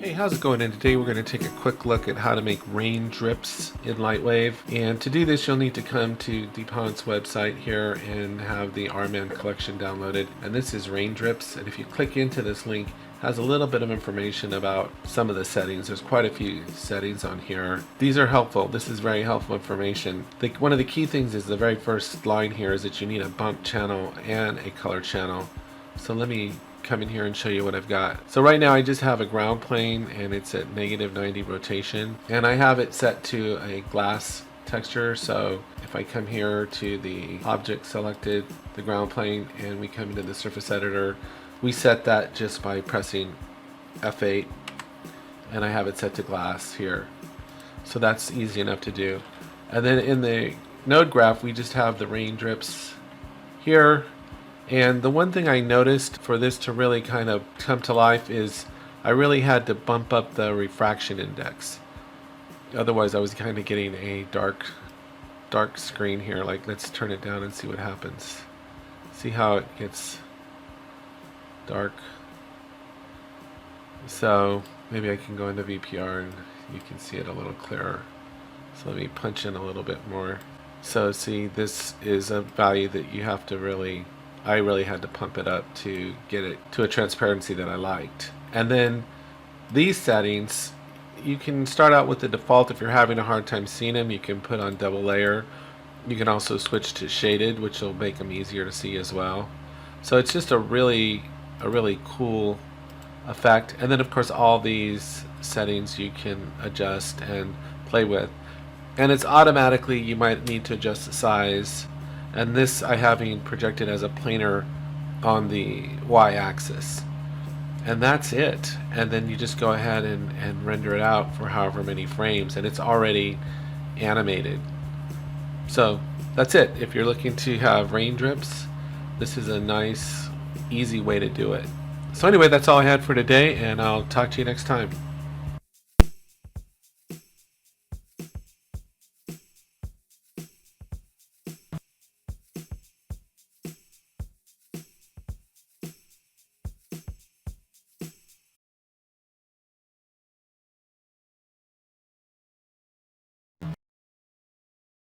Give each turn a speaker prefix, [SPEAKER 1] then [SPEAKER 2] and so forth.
[SPEAKER 1] Hey, how's it going? And today we're going to take a quick look at how to make rain drips in LightWave. And to do this, you'll need to come to DuPont's website here and have the RMAN collection downloaded. And this is rain drips. And if you click into this link, it has a little bit of information about some of the settings. There's quite a few settings on here. These are helpful. This is very helpful information. One of the key things is the very first line here is that you need a bump channel and a color channel. So let me come in here and show you what I've got. So right now I just have a ground plane and it's at -90 rotation, and I have it set to a glass texture. So if I come here to the object selected, the ground plane, and we come into the surface editor, we set that just by pressing F8, and I have it set to glass here. So that's easy enough to do. And then in the node graph we just have the rain drips here. And the one thing I noticed for this to really kind of come to life is I really had to bump up the refraction index. Otherwise I was kind of getting a dark screen here. Like, let's turn it down and see what happens. See how it gets dark. So maybe I can go into VPR and you can see it a little clearer. So let me punch in a little bit more. So see, this is a value that you have to I really had to pump it up to get it to a transparency that I liked. And then these settings, you can start out with the default. If you're having a hard time seeing them, you can put on double layer. You can also switch to shaded, which will make them easier to see as well. So it's just a really cool effect. And then of course all these settings you can adjust and play with. And it's automatically, you might need to adjust the size. And this I have being projected as a planar on the y-axis. And that's it. And then you just go ahead and render it out for however many frames, and it's already animated. So that's it. If you're looking to have rain drips, this is a nice, easy way to do it. So anyway, that's all I had for today, and I'll talk to you next time.